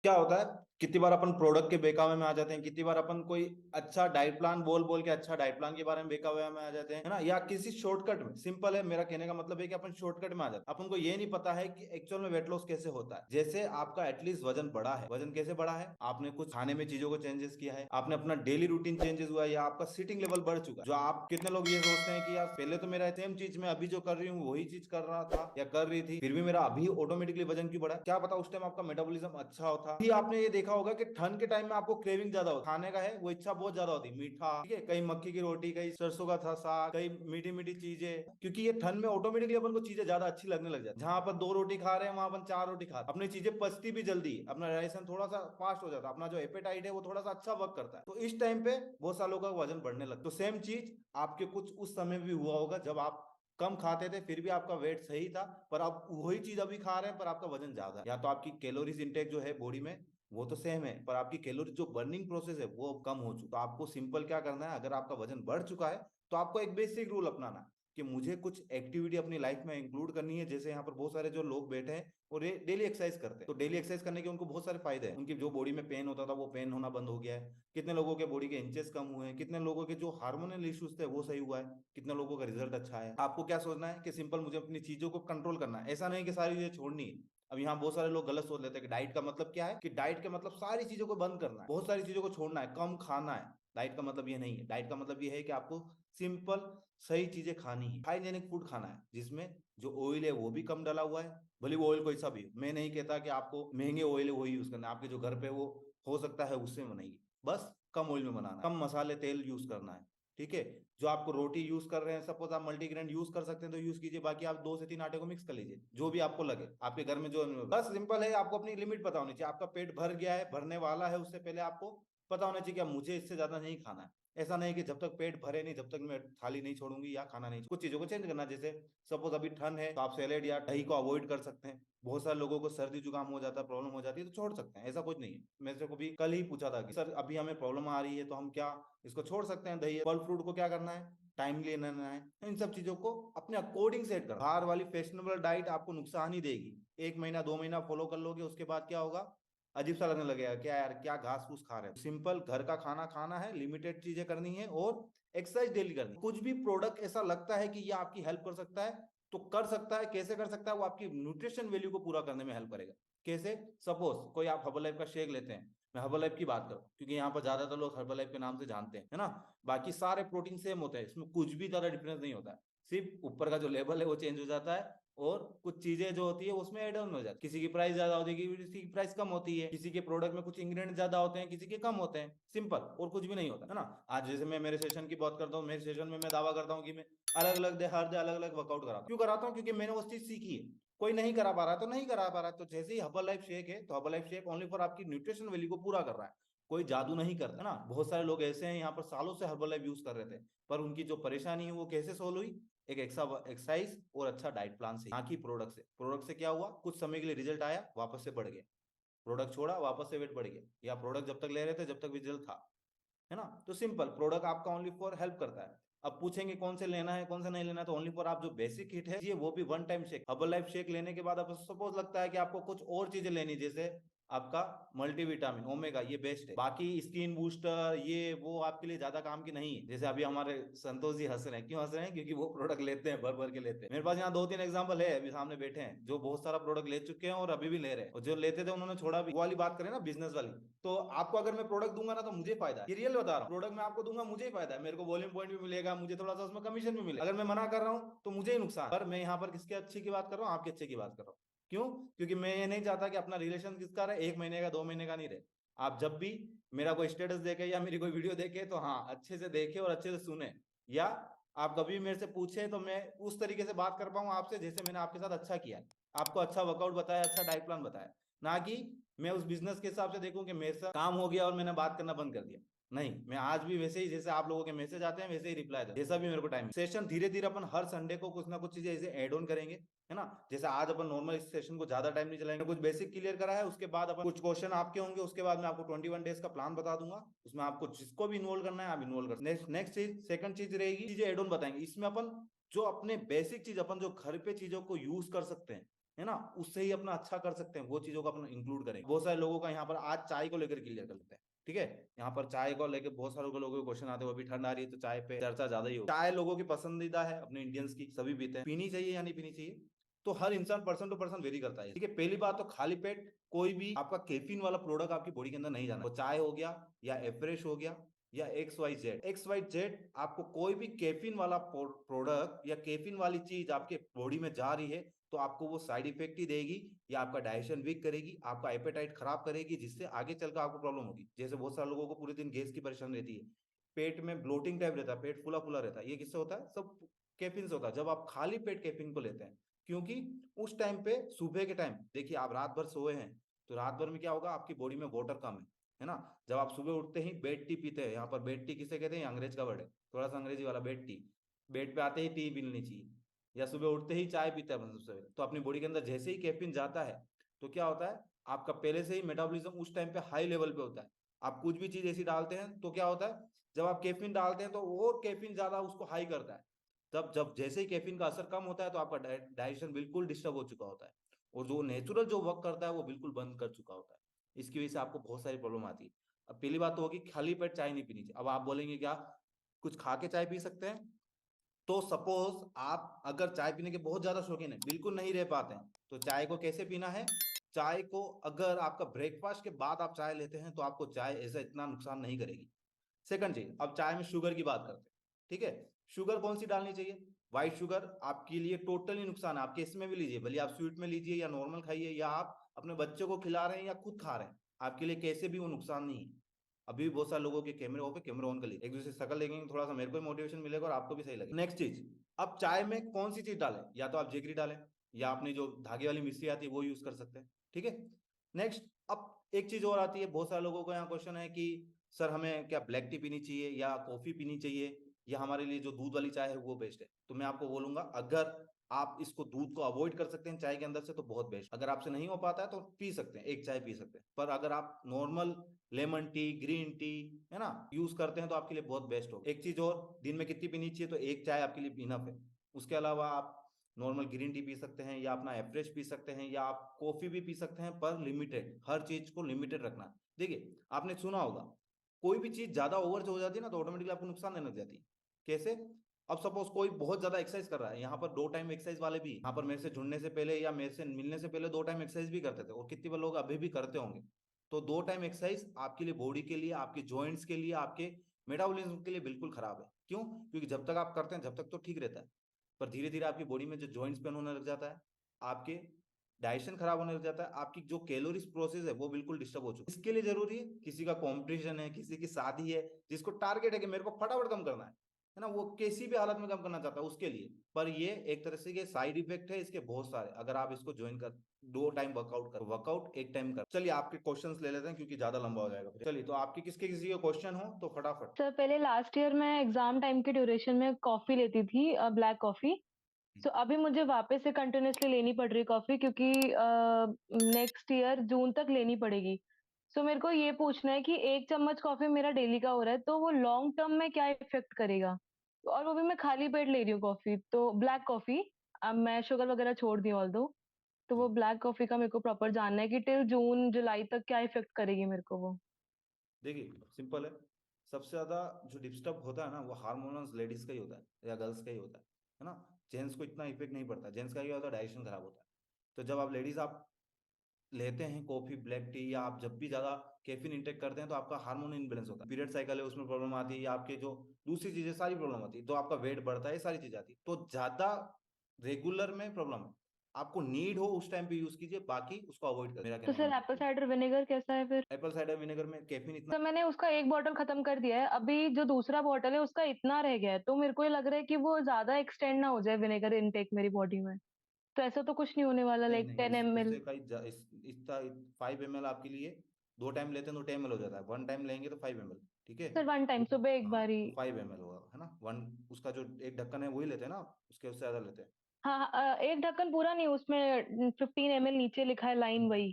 क्या होता है, कितनी बार अपन प्रोडक्ट के बेकावे में आ जाते हैं, कितनी बार अपन कोई अच्छा डाइट प्लान बोल बोल के अच्छा डाइट प्लान के बारे में बेकावे में आ जाते हैं, है ना, या किसी शॉर्टकट में। सिंपल है, मेरा कहने का मतलब है कि अपन शॉर्टकट में आ जाते हैं। अपन को ये नहीं पता है कि एक्चुअल में वेट लॉस कैसे होता है। जैसे आपका एटलीस्ट वजन बढ़ा है, वजन कैसे बढ़ा है, आपने कुछ खाने में चीजों को चेंजेस किया है, आपने अपना डेली रूटीन चेंजेस हुआ है, या आपका सीटिंग लेवल बढ़ चुका है। जो आप कितने लोग ये सोचते हैं कि यार पहले तो मेरा सेम चीज मैं अभी जो कर रही हूँ वही चीज कर रहा था या कर रही थी, फिर भी मेरा अभी ऑटोमेटिकली वजन क्यों बढ़ा। क्या पता उस टाइम आपका मेटाबॉलिज्म अच्छा होता। भी आपने ये देखा होगा कि ठंड के टाइम में आपको क्रेविंग ज्यादा होती, खाने का है वो इच्छा बहुत ज्यादा होती, मीठा, ठीक है, कहीं मक्की की रोटी, कहीं सरसों का था साग, कहीं मीठी मीठी चीजें, क्योंकि ये ठंड में ऑटोमेटिकली अपन को चीजें ज्यादा अच्छी लगने लग जाती। जहां अपन 2 रोटी खा रहे हैं वहां अपन 4 रोटी खाते, अपनी चीजें पचती भी जल्दी, अपना डाइजेशन थोड़ा सा फास्ट हो जाता है, अपना जो एपेटाइट है वो थोड़ा सा अच्छा वर्क करता है। तो इस टाइम पे बहुत सालों का वजन बढ़ने लगता। तो सेम चीज आपके कुछ उस समय भी हुआ होगा जब आप कम खाते थे फिर भी आपका वेट सही था, पर आप वही चीज अभी खा रहे हैं पर आपका वजन ज्यादा है। या तो आपकी कैलोरीज इंटेक जो है बॉडी में वो तो सेम है, पर आपकी कैलोरी जो बर्निंग प्रोसेस है वो कम हो चुका। तो आपको सिंपल क्या करना है, अगर आपका वजन बढ़ चुका है तो आपको एक बेसिक रूल अपनाना है कि मुझे कुछ एक्टिविटी अपनी लाइफ में इंक्लूड करनी है। जैसे यहाँ पर बहुत सारे जो लोग बैठे हैं वो डेली एक्सरसाइज करते हैं, तो डेली एक्सरसाइज करने के उनको बहुत सारे फायदे हैं। उनकी जो बॉडी में पेन होता था वो पेन होना बंद हो गया है, कितने लोगों के बॉडी के इंचेस कम हुए हैं, कितने लोगों के जो हार्मोनल इश्यूज थे वो सही हुआ है, कितने लोगों का रिजल्ट अच्छा है। आपको क्या सोचना है कि सिंपल मुझे अपनी चीजों को कंट्रोल करना है, ऐसा नहीं कि सारी चीजें छोड़नी है। अब यहाँ बहुत सारे लोग गलत सोच लेते हैं कि डाइट का मतलब क्या है, कि डाइट का मतलब सारी चीजों को बंद करना है, बहुत सारी चीजों को छोड़ना है, कम खाना है। डाइट का मतलब ये नहीं है। डाइट का मतलब ये है कि आपको सिंपल सही चीजें खानी है, हाइजेनिक फूड खाना है, जिसमें जो ऑयल है वो भी कम डाला हुआ है। भले वो ऑयल कोई सा भी हो। मैं नहीं कहता कि आपको महंगे ऑयल है वही यूज करना है, आपके जो घर पे वो हो सकता है उससे बनाइए, बस कम ऑयल में बनाना है, कम मसाले तेल यूज करना है, ठीक है। जो आपको रोटी यूज कर रहे हैं, सपोज आप मल्टीग्रेन यूज कर सकते हैं तो यूज कीजिए, बाकी आप 2 से 3 आटे को मिक्स कर लीजिए, जो भी आपको लगे आपके घर में जो। बस सिंपल है, आपको अपनी लिमिट पता होनी चाहिए, आपका पेट भर गया है, भरने वाला है, उससे पहले आपको पता होना चाहिए कि मुझे इससे ज्यादा नहीं खाना है। ऐसा नहीं कि जब तक पेट भरे नहीं तब तक मैं थाली नहीं छोड़ूंगी या खाना नहीं कुछ चीजों को चेंज करना। जैसे सपोज अभी ठंड है तो आप सैलेड या दही को अवॉइड कर सकते हैं। बहुत सारे लोगों को सर्दी जुकाम हो जाता है, प्रॉब्लम हो जाती है, तो छोड़ सकते हैं, ऐसा कुछ नहीं है। मेरे को भी कल ही पूछा था कि सर अभी हमें प्रॉब्लम आ रही है तो हम क्या इसको छोड़ सकते हैं। दही फल फ्रूट को क्या करना है, टाइमली लेना है। इन सब चीजों को अपने अकॉर्डिंग सेट करना। बाहर वाली फैशनेबल डाइट आपको नुकसान ही देगी। 1 महीना 2 महीना फॉलो कर लोगे, उसके बाद क्या होगा, अजीब सा लगने लगेगा, क्या यार क्या घास फूस खा रहे हैं। सिंपल घर का खाना खाना है, लिमिटेड चीजें करनी है और एक्सरसाइज डेली करनी है। कुछ भी प्रोडक्ट ऐसा लगता है कि ये आपकी हेल्प कर सकता है तो कर सकता है। कैसे कर सकता है, वो आपकी न्यूट्रिशन वैल्यू को पूरा करने में हेल्प करेगा। कैसे, सपोज कोई आप हर्बल लाइफ का शेक लेते हैं, मैं हर्बल लाइफ की बात करूं क्योंकि यहाँ पर ज्यादातर लोग हर्बल लाइफ के नाम से जानते हैं, है ना। बाकी सारे प्रोटीन सेम होते हैं, इसमें कुछ भी ज्यादा डिफरेंस नहीं होता है। सिर्फ ऊपर का जो लेवल है वो चेंज हो जाता है और कुछ चीजें जो होती है उसमें एड ऑन हो जाती है। किसी की प्राइस ज्यादा होती है, किसी की प्राइस कम होती है, किसी के प्रोडक्ट में कुछ इंग्रेडिएंट ज्यादा होते हैं, किसी के कम होते हैं। सिंपल, और कुछ भी नहीं होता, है ना। आज जैसे मैं मेरे सेशन की बात करता हूँ, मेरे सेशन में मैं दावा करता हूँ कि मैं अलग अलग डे हर डे अलग अलग वर्कआउट कराता हूँ। क्यों कराता हूँ, क्योंकि मैंने उस चीज सीखी है। कोई नहीं करा पा रहा है तो नहीं करा पा रहा है, तो जैसे ही हर्बल लाइफ शेक है तो herbal life shake only for आपकी न्यूट्रिशन वैल्यू को पूरा कर रहा है, कोई जादू नहीं करता ना। बहुत सारे लोग ऐसे हैं यहाँ पर सालों से हर्बल लाइफ यूज कर रहे थे, पर उनकी जो परेशानी है वो कैसे सोल्व हुई, एक एक्सरसाइज और अच्छा डाइट प्लान से, ना कि प्रोडक्ट से। प्रोडक्ट से क्या हुआ, कुछ समय के लिए रिजल्ट आया, वापस से बढ़ गया, प्रोडक्ट छोड़ा वापस से वेट बढ़ गया, या प्रोडक्ट जब तक ले रहे थे जब तक रिजल्ट था, है ना। तो सिंपल, प्रोडक्ट आपका ओनली फॉर हेल्प करता है। अब पूछेंगे कौन से लेना है कौन सा नहीं लेना है, तो ओनली फॉर आप जो बेसिक किट है ये वो भी one time shake. Herbal life shake लेने के बाद अब सपोज लगता है कि आपको कुछ और चीजें लेनी, जैसे आपका मल्टीविटामिन ओमेगा ये बेस्ट है, बाकी स्किन बूस्टर ये वो आपके लिए ज्यादा काम की नहीं है। जैसे अभी हमारे संतोष जी हंस रहे हैं, क्यों हंस रहे हैं, क्योंकि वो प्रोडक्ट लेते हैं, भर भर के लेते हैं। मेरे पास यहाँ 2-3 एग्जांपल है, अभी सामने बैठे हैं जो बहुत सारा प्रोडक्ट ले चुके हैं और अभी भी ले रहे हैं, और जो लेते थे उन्होंने छोड़ा भी। वो वाली बात करें ना बिजनेस वाली, तो आपको अगर मैं प्रोडक्ट दूंगा ना तो मुझे फायदा है, ये रियल बता रहा हूँ। प्रोडक्ट मैं आपको दूंगा मुझे ही फायदा है, मेरे को वॉल्यूम पॉइंट भी मिलेगा, मुझे थोड़ा सा उसमें कमीशन भी मिलेगा। अगर मैं मना कर रहा हूँ तो मुझे ही नुकसान। पर मैं यहाँ पर किसके अच्छे की बात कर रहा हूँ, आपके अच्छे की बात कर रहा हूँ। क्यों, क्योंकि मैं ये नहीं चाहता कि अपना रिलेशन किसका रहे, 1 महीने का 2 महीने का नहीं रहे। आप जब भी मेरा कोई स्टेटस देखे या मेरी कोई वीडियो देखे तो हाँ अच्छे से देखे और अच्छे से सुने, या आप कभी भी मेरे से पूछे तो मैं उस तरीके से बात कर पाऊँ आपसे जैसे मैंने आपके साथ अच्छा किया, आपको अच्छा वर्कआउट बताया, अच्छा डाइट प्लान बताया। ना कि मैं उस बिजनेस के हिसाब से देखूं कि मेरे साथ काम हो गया और मैंने बात करना बंद कर दिया। नहीं, मैं आज भी वैसे ही, जैसे आप लोगों के मैसेज आते हैं वैसे ही रिप्लाई देता हूं, जैसा भी मेरे को टाइम। सेशन धीरे धीरे अपन हर संडे को कुछ ना कुछ चीजें ऐसे ऐड ऑन करेंगे, है ना। जैसे आज अपन नॉर्मल इस सेशन को ज्यादा टाइम नहीं चलाएंगे, कुछ बेसिक क्लियर करा है, उसके बाद अपन कुछ क्वेश्चन आपके होंगे, उसके बाद मैं आपको 21 डेज का प्लान बता दूंगा। उसमें आपको जिसको भी इन्वॉल्व करना है आप इन्वॉल्व कर। नेक्स्ट नेक्स्ट चीज, सेकंड चीज रहेगी, चीजें ऐड ऑन बताएंगे। इसमें अपन जो अपने बेसिक चीज अपन जो घर पे चीजों को यूज कर सकते हैं, है ना, उससे ही अपना अच्छा कर सकते हैं, वो चीजों को अपना इंक्लूड करें। बहुत सारे लोगों का यहाँ पर आज चाय को लेकर क्लियर कर लेते हैं, ठीक है। यहाँ पर चाय को लेकर बहुत सारे लोगों के क्वेश्चन आते हैं, वो भी ठंड आ रही है तो चाय पे चर्चा ज्यादा ही हो। चाय लोगों की पसंदीदा है, अपने इंडियंस की, सभी पीते हैं। पीनी चाहिए या नहीं पीनी चाहिए, तो हर इंसान पर्सन टू पर्सन वेरी करता है, ठीक है। पहली बात तो खाली पेट कोई भी आपका कैफीन वाला प्रोडक्ट आपकी बॉडी के अंदर नहीं जाना, वो चाय हो गया या एफ्रेश हो गया या XYZ आपको कोई भी कैफीन वाला प्रोडक्ट या कैफीन वाली चीज आपके बॉडी में जा रही है तो आपको वो साइड इफेक्ट ही देगी, या आपका डाइजेशन वीक करेगी, आपका एपेटाइट खराब करेगी, जिससे आगे चलकर आपको प्रॉब्लम होगी। जैसे बहुत सारे लोगों को पूरे दिन गैस की परेशानी रहती है, पेट में ब्लोटिंग टाइप रहता है, पेट फुला फुला रहता है, ये किससे होता है, सब कैफीन से होता है। जब आप खाली पेट कैफीन को लेते हैं, क्योंकि उस टाइम पे सुबह के टाइम देखिए आप रात भर सोए हैं, तो रात भर में क्या होगा, आपकी बॉडी में वाटर कम है ना। जब आप सुबह उठते ही बेड टी पीते हैं, यहाँ पर बेड टी किसे कहते हैं, अंग्रेज का वर्ड है, थोड़ा सा अंग्रेजी वाला बेड टी, बेड पे आते ही टी पी लेनी चाहिए, या सुबह उठते ही चाय पीते हैं मतलब सवेरे, तो अपनी बॉडी के अंदर जैसे ही कैफीन जाता है तो क्या होता है, आपका पहले से ही मेटाबॉलिज्म उस टाइम पे हाई लेवल पे होता है। आप कुछ भी चीज ऐसी डालते हैं तो क्या होता है, जब आप कैफीन डालते हैं तो वो कैफीन ज्यादा उसको हाई करता है। तब जब जैसे ही कैफीन का असर कम होता है तो आपका डाइजेशन बिल्कुल डिस्टर्ब हो चुका होता है, और जो नेचुरल जो वर्क करता है वो बिल्कुल बंद कर चुका होता है। इसकी वजह से आपको बहुत सारी प्रॉब्लम आती है। अब पहली बात तो होगी खाली पेट चाय नहीं पीनी चाहिए। अब आप बोलेंगे क्या कुछ खा के चाय पी सकते हैं, तो सपोज आप अगर चाय पीने के बहुत ज्यादा शौकीन है, बिल्कुल नहीं रह पाते हैं, तो चाय को कैसे पीना है, चाय को अगर आपका ब्रेकफास्ट के बाद आप चाय लेते हैं तो आपको चाय ऐसा इतना नुकसान नहीं करेगी। सेकंड चीज, अब चाय में शुगर की बात करते हैं, ठीक है। शुगर कौन सी डालनी चाहिए, व्हाइट शुगर आपके लिए टोटली नुकसान है। आप किस में भी लीजिए, भले आप स्वीट में लीजिए या नॉर्मल खाइए, या आप अपने बच्चों को खिला रहे हैं या खुद खा रहे हैं, आपके लिए कैसे भी वो नुकसान नहीं है। अभी भी बहुत सारे लोगों के कैमरे ऑन कर लीजिए, एक दूसरे शक्ल देखेंगे, थोड़ा सा मेरे को मोटिवेशन मिलेगा और आपको भी सही लगेगा। नेक्स्ट चीज, अब चाय में कौन सी चीज डालें, या तो आप जेगरी डालें, या अपनी जो धागे वाली मिश्री आती है वो यूज कर सकते हैं, ठीक है। नेक्स्ट, अब एक चीज और आती है, बहुत सारे लोगों को यहाँ क्वेश्चन है कि सर हमें क्या ब्लैक टी पीनी चाहिए या कॉफी पीनी चाहिए, या हमारे लिए जो दूध वाली चाय है वो बेस्ट है। तो मैं आपको बोलूंगा, अगर आप इसको दूध को अवॉइड कर सकते हैं चाय के अंदर से तो बहुत बेस्ट, अगर आपसे नहीं हो पाता है तो पी सकते हैं, एक चाय पी सकते हैं, पर अगर आप normal lemon tea, green tea, है ना, यूज करते हैं तो आपके लिए बहुत बेस्ट होगा। एक चीज और, दिन में कितनी पीनी चाहिए, तो एक चाय आपके लिए इनफ है। उसके अलावा आप नॉर्मल ग्रीन टी पी सकते हैं, या अपना एफ्रेश पी सकते हैं, या आप कॉफी भी पी सकते हैं, पर लिमिटेड, हर चीज को लिमिटेड रखना। देखिए आपने सुना होगा, कोई भी चीज ज्यादा ओवर हो जाती है ना तो ऑटोमेटिकली आपको नुकसान देने लग जाती है। कैसे, अब सपोज कोई बहुत ज्यादा एक्सरसाइज कर रहा है, यहाँ पर 2 टाइम एक्सरसाइज वाले भी यहाँ पर मेरे से जुड़ने से पहले या मेरे से मिलने से पहले 2 टाइम एक्सरसाइज भी करते थे, और कितने लोग अभी भी करते होंगे। तो 2 टाइम एक्सरसाइज आपके लिए, बॉडी के लिए, आपके जॉइंट्स के लिए, आपके मेटाबॉलिज्म के लिए बिल्कुल खराब है। क्यों, क्योंकि जब तक आप करते हैं जब तक तो ठीक रहता है, पर धीरे धीरे आपकी बॉडी में जो जॉइंट्स पेन होने लग जाता है, आपके डाइजेशन खराब होने लग जाता है, आपकी जो कैलोरीज प्रोसेस है वो बिल्कुल डिस्टर्ब हो चुकी है। इसके लिए जरूरी है, किसी का कॉम्पिटिशन है, किसी की शादी है, जिसको टारगेट है कि मेरे को फटाफट कम करना है ना, वो किसी भी हालत में कम करना चाहता है उसके लिए। पर ये एक तरह से ये साइड इफेक्ट है इसके बहुत सारे, अगर आप इसको ज्वाइन कर 2 टाइम वर्कआउट कर, वर्कआउट एक टाइम कर। चलिए आपके क्वेश्चंस ले लेते हैं क्योंकि ज्यादा लंबा हो जाएगा फिर। चलिए, तो आपके किसके किसी के क्वेश्चन हो तो फटाफट। सर पहले लास्ट ईयर मैं एग्जाम टाइम के ड्यूरेशन में कॉफी लेती थी, ब्लैक कॉफी। सो अभी मुझे वापस से कंटिन्यूअसली लेनी पड़ रही है कॉफी, क्योंकि नेक्स्ट ईयर जून तक लेनी पड़ेगी। सो मेरे को ये पूछना है कि 1 चम्मच कॉफी मेरा डेली का हो रहा है, तो वो लॉन्ग टर्म में क्या इफेक्ट करेगा? और वो भी मैं खाली पेट ले रही हूँ कॉफी, तो ब्लैक कॉफी। अब मैं शुगर वगैरह छोड़ दी ऑल दो, तो वो जी ब्लैक कॉफी का मेरे को प्रॉपर जानना है कि टिल जून जुलाई तक क्या इफेक्ट करेगी मेरे को वो। देखिए, सिंपल है। सबसे ज्यादा जो डिस्टर्ब होता है ना वो हार्मोनल्स लेडीज का ही होता है या गर्ल्स का ही होता है ना। जेंट्स को इतना इफेक्ट नहीं पड़ता, जेंट्स का क्या होता है, डाइजेशन खराब होता है। तो जब आप लेडीज आप लेते हैं कॉफी, ब्लैक टी, या आप जब भी ज्यादा कैफीन इंटेक करते हैं तो आपका हार्मोन इनबैलेंस होता है, पीरियड साइकिल है उसमें प्रॉब्लम आती है, या आपके जो दूसरी चीजें सारी प्रॉब्लम आती है, तो आपका वेट बढ़ता है, ये सारी चीजें आती है। तो ज्यादा रेगुलर में प्रॉब्लम है, आपको नीड हो उस टाइम पे यूज कीजिए, बाकी उसको अवॉइड कर, मेरा तो कहने का सर एप्पल मतलब। साइडर विनेगर कैसा है फिर? एप्पल साइडर विनेगर में कैफीन इतना। तो मैंने उसका एक बॉटल खत्म कर दिया है, अभी जो दूसरा बॉटल है उसका इतना रह गया है, तो मेरे को ये लग रहा है कि वो ज्यादा एक्सटेंड ना हो जाए विनेगर इनटेक मेरी बॉडी में। तो ऐसा तो कुछ नहीं होने वाला, नहीं लाइक नहीं, 10 ml? इससे कहीं इतना 5 ml आपके लिए, 2 टाइम लेते हैं तो 10 ml हो जाता है, 1 टाइम लेंगे तो 5 ml, ठीक है। सर 1 टाइम तो सुबह एक हाँ, बारी? तो 5 ml होगा, है ना, वन। उसका जो एक ढक्कन है वही लेते हैं ना आप, उसके उससे ज्यादा लेते हैं। हाँ हाँ, एक ढक्कन पूरा नहीं, उसमें 15 ml नीचे लिखा है लाइन हम्म। वही।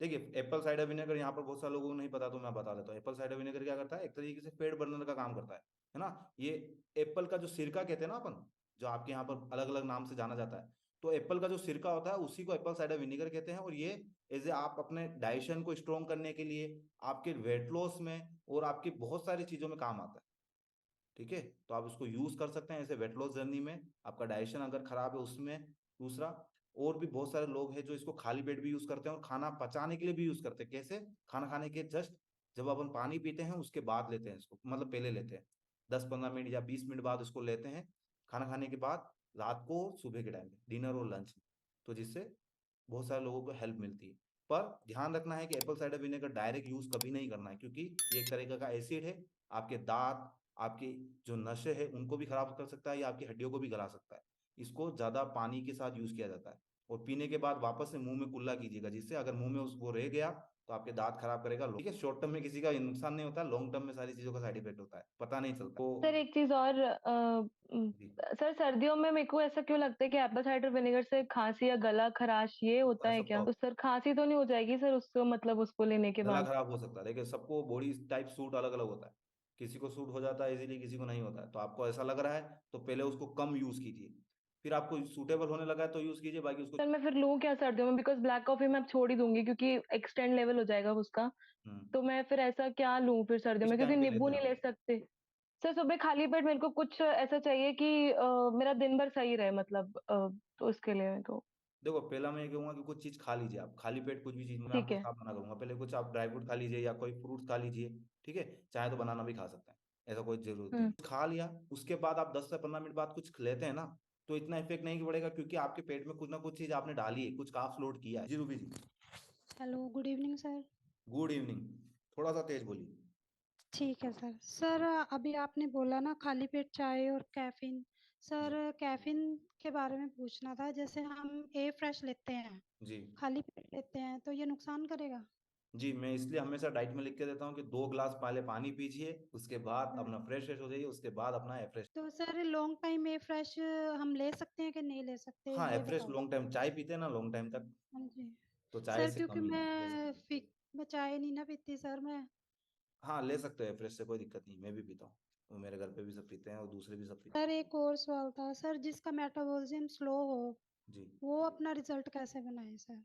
देखिए, एप्पल साइडर विनेगर यहाँ पर बहुत सारे लोगों को नहीं पता, तो मैं बता देता हूँ। एप्पल साइडर विनेगर क्या करता है, एक तरीके से पेट बर्नर का काम करता है ना। ये एप्पल का जो सिरका कहते हैं ना अपन, जो आपके यहाँ पर अलग अलग नाम से जाना जाता है, तो एप्पल का जो सिरका होता है उसी को एप्पल साइडर विनेगर कहते हैं। और ये एज ए आप अपने डाइजेशन को स्ट्रॉन्ग करने के लिए, आपके वेट लॉस में और आपकी बहुत सारी चीजों में काम आता है। ठीक है, तो आप उसको यूज कर सकते हैं ऐसे वेट लॉस जर्नी में, आपका डाइजेशन अगर खराब है उसमें। दूसरा, और भी बहुत सारे लोग हैं जो इसको खाली पेट भी यूज करते हैं और खाना पचाने के लिए भी यूज करते हैं। कैसे? खाना खाने के जस्ट जब अपन पानी पीते हैं उसके बाद लेते हैं इसको, मतलब पहले लेते हैं, 10-15 मिनट या 20 मिनट बाद उसको लेते हैं खाना खाने के बाद, रात को, सुबह के टाइम पे, डिनर और लंच। तो जिससे बहुत सारे लोगों को हेल्प मिलती है। पर ध्यान रखना है कि Apple cider vinegar direct use कभी नहीं करना है, क्योंकि ये एक तरीके का एसिड है। आपके दांत, आपकी जो नसें है उनको भी खराब कर सकता है या आपकी हड्डियों को भी गला सकता है। इसको ज्यादा पानी के साथ यूज किया जाता है। और पीने के बाद वापस से मुंह में कुल्ला कीजिएगा, जिससे अगर मुंह में वो रह गया तो आपके दांत खराब करेगा। ठीक है, शॉर्ट टर्म में किसी का नुकसान नहीं होता, लॉन्ग टर्म में सारी चीजों का साइड इफेक्ट होता है, पता नहीं चलता। तो सर एक चीज़ और जी, सर सर्दियों में मेरे को ऐसा क्यों लगता है कि एप्पल साइडर विनेगर से खाँसी या गला खराश ये होता होता है है सबका। क्या? तो सर खाँसी तो नहीं हो जाएगी सर उसको मतलब उसको लेने के गला बाद? खराब हो सकता है, देखिए सबको बॉडी टाइप सूट अलग अलग होता है। किसी को सूट हो जाता है इजीली, किसी को नहीं होता है। तो आपको ऐसा लग रहा है तो पहले उसको कम यूज कीजिए, फिर आपको सूटेबल होने लगा है तो यूज कीजिए, बाकी उसको। सर मैं फिर लूँ क्या सर्दियों में? बिकॉज़ ब्लैक कॉफ़ी मैं अब छोड़ ही दूँगी क्योंकि एक्सटेंड लेवल हो जाएगा उसका। हम्म। तो मैं फिर ऐसा क्या लूँ फिर सर्दियों किस में? क्योंकि टाइम पे नींबू लेते हैं नहीं आप? ले सकते। सर सुबह खाली पेट मेरे को कुछ ऐसा चाहिए कि मेरा दिन भर सही रहे मतलब तो उसके लिए मेरे को देखो, पहला मैं ये कहूंगा कि कुछ चीज खा लीजिए आप, खाली पेट कुछ भी चीज मैं ठीक आपको है। साफ मना करूंगा। पहले कुछ आप ड्राई फ्रूट खा लीजिए या कोई फ्रूट खा लीजिए। ठीक है, चाहे तो बनाना भी खा सकते हैं, ऐसा कोई जरूरत नहीं हुँ। है। खा लिया, उसके बाद आप 10 से 15 मिनट बाद कुछ लेते हैं ना, तो इतना इफेक्ट नहीं पड़ेगा, क्योंकि आपके पेट में कुछ ना कुछ चीज आपने डाली है, कुछ कार्ब्स लोड किया है। जी Ruby ji, hello, good evening sir. Good evening. थोड़ा सा तेज बोलिए। ठीक है सर। सर अभी आपने बोला ना खाली पेट चाय और कैफ़ीन। जी। सर कैफ़ीन के बारे में पूछना था, जैसे हम ए फ्रेश लेते हैं, जी। खाली पेट लेते हैं तो ये नुकसान करेगा? जी, मैं इसलिए हमेशा डाइट में लिख के देता हूँ कि 2 गिलास पहले पानी पीजिए, उसके बाद हाँ। अपना फ्रेश फ्रेश हो जाइए, उसके बाद अपना एफ्रेश। तो सर लॉन्ग टाइम ए फ्रेश हम ले सकते हैं कि नहीं ले सकते, हाँ, ये एफ्रेश बताओ? लॉन्ग टाइम, चाय पीते हैं ना लॉन्ग टाइम तक, हाँ जी। तो चाय सर से क्योंकि कम ही ले सकते हैं। मैं चाय नहीं ना पीती सर मैं। हाँ, ले सकते हो एफ्रेश से, कोई दिक्कत नहीं, मैं भी पीता हूँ। तो मेरे घर पे भी सब पीते हैं और दूसरे भी सब पीते सर एक और सवाल था सर, जिसका मेटाबॉलिज्म स्लो हो हैं। जी। वो अपना रिजल्ट कैसे बनाए सर?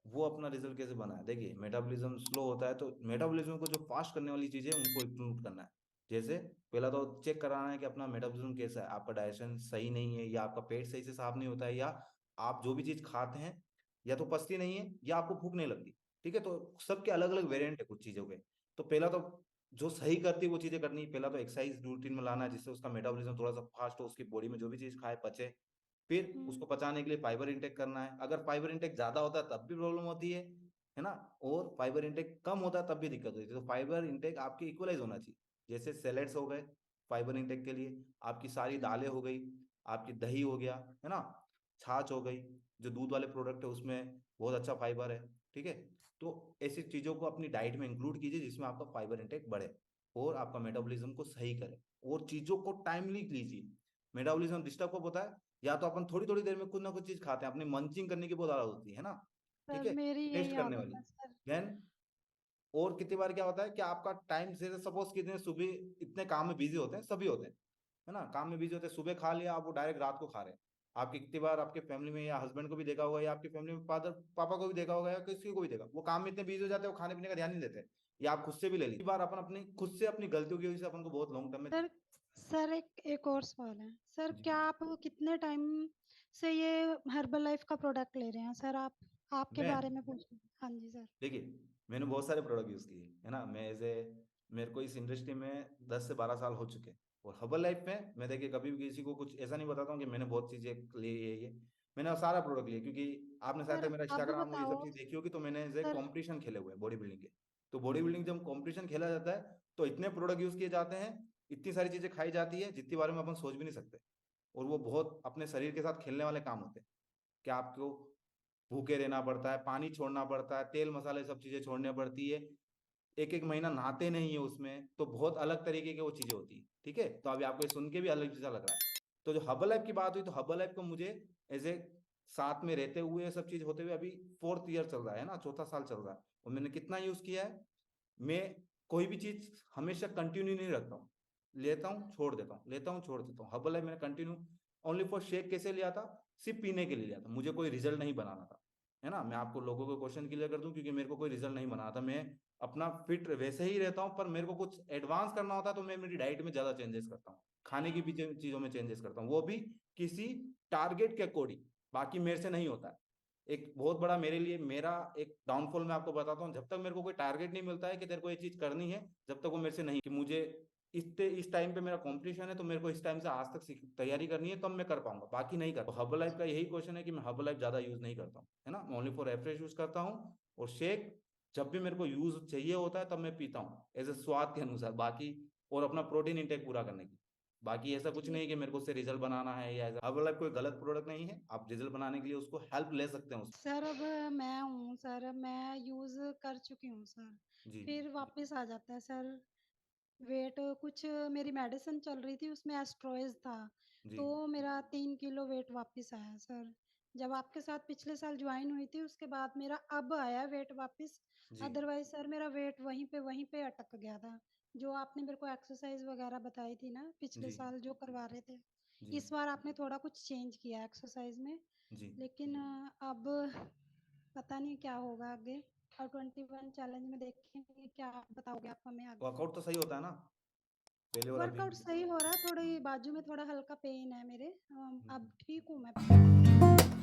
वो अपना रिजल्ट कैसे बना है? देखिए, मेटाबॉलिज्म स्लो होता है तो मेटाबॉलिज्म को जो फास्ट करने वाली चीजें हैं उनको इंक्लूड करना है। जैसे पहला तो चेक कराना है कि अपना मेटाबॉलिज्म कैसा है, आपका डाइजेशन सही नहीं है, या आपका पेट सही से साफ नहीं होता है, या आप जो भी चीज खाते हैं या तो पचती नहीं है या आपको भूख नहीं लगती। ठीक है, तो सबके अलग अलग वेरिएंट है कुछ चीजों के। तो पहला तो जो सही करती है वो चीजें करनी है। पहला तो एक्सरसाइज रूटीन में लाना है, जिससे उसका मेटाबॉलिज्म थोड़ा सा फास्ट हो, उसकी बॉडी में जो भी चीज खाए पचे। फिर हम्म। उसको पचाने के लिए फाइबर इंटेक करना है। अगर फाइबर इंटेक ज्यादा होता है तब भी प्रॉब्लम होती है ना? और फाइबर इंटेक कम होता है तब भी दिक्कत होती है। तो फाइबर इंटेक आपके इक्वलाइज होना चाहिए। जैसे सैलेड्स हो गए फाइबर इंटेक के लिए, आपकी सारी हम्म। दालें हो गई, आपकी दही हो गया, है ना, छाछ हो गई, जो दूध वाले प्रोडक्ट है उसमें बहुत अच्छा फाइबर है। ठीक है, तो ऐसी चीजों को अपनी डाइट में इंक्लूड कीजिए जिसमें आपका फाइबर इंटेक बढ़े और आपका मेटाबॉलिज्म को सही करे। और चीजों को टाइमली लीजिए। मेटाबॉलिज्म डिस्टर्ब कब होता है? या तो अपन थोड़ी थोड़ी देर में कुछ ना कुछ चीज खाते हैं, अपनी मंचिंग करने की बहुत आदत होती है ना। ठीक सर है, मेरी यही टेस्ट करने आदत वाली। है सर। देन और कितनी बार क्या होता है कि आपका टाइम से, सपोज कितने सुबह इतने काम में बिजी होते हैं, सभी होते हैं, है ना, काम में बिजी होते हैं, सुबह खा लिया आप वो डायरेक्ट रात को खा रहे हैं। आपकी कितनी बार आपके फैमिली में या हस्बैंड को भी देखा होगा, या आपकी फैमिली में फादर पापा को भी देखा होगा, या किसी को भी देखा, वो काम में इतने बिजी हो जाते हैं वो खाने पीने का ध्यान नहीं देते। या आप खुद से भी ले लीजिए, बार अपन अपनी खुद से अपनी गलतियों की वजह से अपन को बहुत लॉन्ग टर्म में। सर सर एक और सवाल है सर, जी। क्या आप कितने टाइम से ये हर्बल लाइफ का प्रोडक्ट ले रहे हैं सर? आप आपके मैं, बारे में पूछ। हाँ जी सर। देखिए, मैंने बहुत सारे प्रोडक्ट यूज किए है ना, मैं एज ए, मेरे को इस इंडस्ट्री में 10 से 12 साल हो चुके हैं। और हर्बल लाइफ में मैं देखिए कभी भी किसी को कुछ ऐसा नहीं बताता हूँ कि मैंने बहुत चीजें ली है ये। मैंने सारा प्रोडक्ट लिया, क्योंकि आपने शायद सर तक मेरा अब इंस्टाग्राम और ये सब बताओ चीज देखी होगी, तो मैंने एज ए सर। कॉम्पिटिशन खेले हुए हैं बॉडी बिल्डिंग के। तो बॉडी बिल्डिंग जब कॉम्पिटिशन खेला जाता है तो इतने प्रोडक्ट यूज किए जाते हैं, इतनी सारी चीजें खाई जाती है जितने बारे में अपन सोच भी नहीं सकते। और वो बहुत अपने शरीर के साथ खेलने वाले काम होते हैं। कि आपको भूखे रहना पड़ता है, पानी छोड़ना पड़ता है, तेल मसाले सब चीजें छोड़नी पड़ती है, एक एक महीना नहाते नहीं है उसमें, तो बहुत अलग तरीके की वो चीजें होती है। ठीक है, तो अभी आपको ये सुन के भी अलग जैसा लग रहा है। तो जो हर्बल लाइफ की बात हुई, तो हर्बल लाइफ को मुझे एज ए साथ में रहते हुए ये सब चीज होते हुए अभी 4th ईयर चल रहा है ना, चौथा साल चल रहा है। और मैंने कितना यूज किया है? मैं कोई भी चीज हमेशा कंटिन्यू नहीं रखता हूँ, लेता हूँ छोड़ देता हूँ, लेता हूँ छोड़ देता हूँ। हर्बल लाइफ मैंने कंटिन्यू ओनली फॉर शेक कैसे लिया था? सिर्फ पीने के लिए लिया था, मुझे कोई रिजल्ट नहीं बनाना था, है ना। मैं आपको लोगों को क्वेश्चन क्लियर कर दूं, क्योंकि मेरे को कोई रिजल्ट नहीं बनाना था। मैं अपना फिट वैसे ही रहता हूँ, पर मेरे को कुछ एडवांस करना होता है तो मैं मेरी डाइट में ज्यादा चेंजेस करता हूँ, खाने की भी चीजों में चेंजेस करता हूँ, वो भी किसी टारगेट के अकॉर्डिंग। बाकी मेरे से नहीं होता है। एक बहुत बड़ा मेरे लिए, मेरा एक डाउनफॉल मैं आपको बताता हूँ, जब तक मेरे को कोई टारगेट नहीं मिलता है कि तेरे को ये चीज करनी है, जब तक वो मेरे से नहीं, कि मुझे इस टाइम पे मेरा कंपटीशन है तो मेरे को इस टाइम से आज तक तैयारी करनी है, तब मैं कर पाऊंगा, बाकी नहीं कर। तो हर्बल लाइफ का यही क्वेश्चन है कि मैं हर्बल लाइफ ज्यादा यूज नहीं करता हूँ, है ना। मैं ओनली फॉर रेफ्रेश यूज करता हूँ, और शेक जब भी मेरे को यूज चाहिए होता है तब मैं पीता हूँ, एज ए स्वाद के अनुसार, बाकी और अपना प्रोटीन इंटेक पूरा करने की। बाकी ऐसा कुछ ठीक। नहीं कि मेरे को उससे रिजल्ट बनाना है, या हर्बल लाइफ कोई गलत प्रोडक्ट नहीं है, आप रिजल्ट बनाने के लिए उसको हेल्प ले सकते हैं उससे। सर अब मैं हूँ सर, मैं यूज़ कर चुकी हूँ सर, जी फिर वापस आ जाता है सर वेट। कुछ मेरी मेडिसिन चल रही थी उसमें एस्ट्रॉयज था, जी तो मेरा 3 किलो वेट वापस आया सर। जब आपके साथ पिछले साल ज्वाइन हुई थी उसके बाद मेरा अब आया वेट वापस। जी अदरवाइज सर मेरा वेट वहीं पे अटक गया था। जो आपने मेरे को एक्सरसाइज वगैरह बताई थी ना पिछले जी साल जो करवा रहे थे, जी इस बार आपने थोड़ा कुछ चेंज किया एक्सरसाइज में। जी। लेकिन अब पता नहीं क्या होगा आगे, और 21 चैलेंज में देखेंगे क्या बताओगे आप हमें आगे। वर्कआउट तो सही होता है ना, पहले और अभी। वर्कआउट सही हो रहा है, थोड़ी बाजू में थोड़ा हल्का पेन है मेरे, अब ठीक हूँ मैं।